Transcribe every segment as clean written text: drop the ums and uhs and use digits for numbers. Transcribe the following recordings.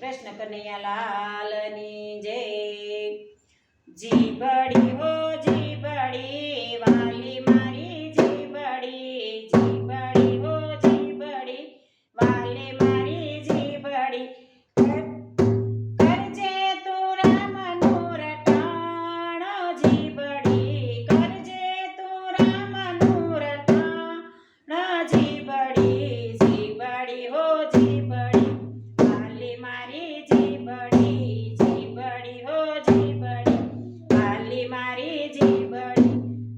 કૃષ્ણ કનૈયા લાલની જય। જીબડી હો જીબડી વાલી મારી જીબડી, જીબડી હો જીબડી વાલી મારી જીબડી, કરજે તું રામનું રટાણ જીબડી, કરજે તું રામનું રટાણ જીબડી, જીબડી હો જીબડી વાલી મારી જીબડી, જીબડી હો જીબડી વાલી મારી જીબડી,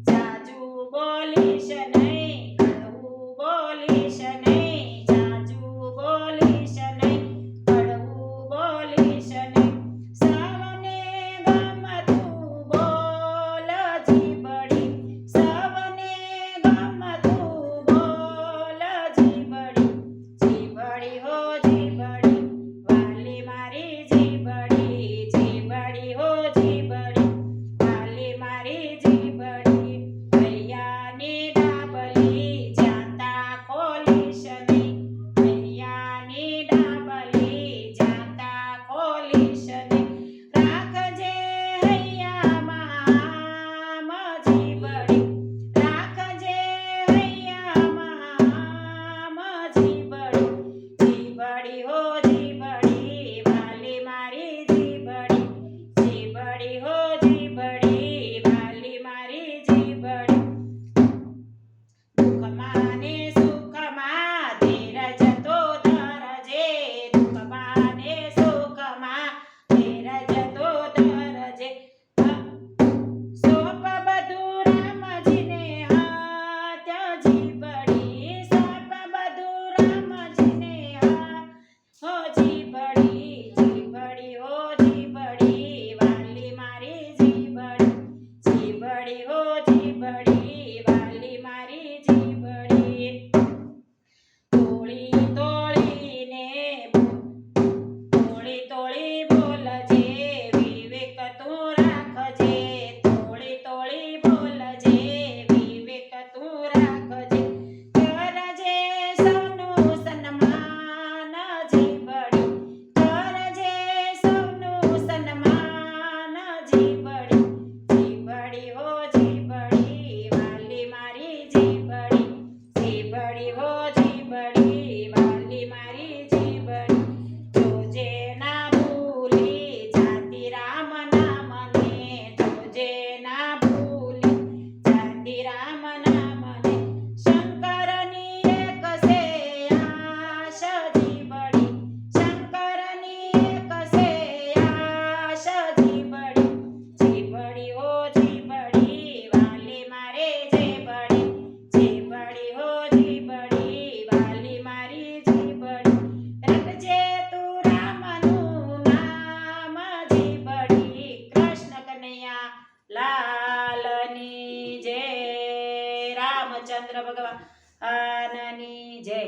જાજુ બોલીશ નહીં, કડવું બોલીશ નહીં, જાજુ બોલીશ નહીં, કડવું બોલીશ નહીં, સૌને ગમતું બોલ જીબડી, સૌને ગમતું બોલ જીબડી, જીબડી હો જીબડી વાલી મારી જીબડી, જીબડી હો જીબડી વાલી મારી જીબડી, હૈયાની ડાબલી જાતા ખોલીશ નહીં, હૈયાની ડાબલી જાતા ખોલીશ નહીં, રાખજે હૈયામાં આમ જીબડી, રાખજે હૈયામાં આમ જીબડી, જીબડી હો જીબડી વાલી મારી જીબડી, જીબડી હો જીબડી વાલી મારી જીબડી, દુઃખમાં ને સુખમાં ધીરજ તો ધરજે, દુઃખમાં ને સુખમાં ધીરજ તો ધરજે, સોંપ બધું રામજીને હાથ જીબડી, સોંપ બધું રામજીને હાથ હો જીબડી, જીબડી હો જીબડી વાલી મારી જીબડી, જીબડી હો જીબડી વાલી મારી જીબડી, તોળી તોળીને તોળી તોળી બોલજે, વિવેક તું રાખજે, તોળી તોળી બોલજે, વિવેક તું રાખજે, કરજે સૌનું સન્માન જીબડી, કરજે સૌનું સન્માન જીબડી, જીબડી હો જીબડી વાલી મારી જીબડી, જીબડી હો જીબડી વાલી મારી જીબડી, જોજે ના ભૂલી જાતી રામ નામને, જોજે ના ભૂલી જાતી રામ નામને, શંકરની એક છે આશ જીબડી, શંકરની એક છે આશ જીબડી, જીબડી હો જીબડી વાલી મારે જીબડી, જીબડી હો જીબડી વાલી મારી જીબડી, રટજે તું રામનું નામ જીબડી, કૃષ્ણ કનૈયા લાલની જય, રામચંદ્ર ભગવાનની જય।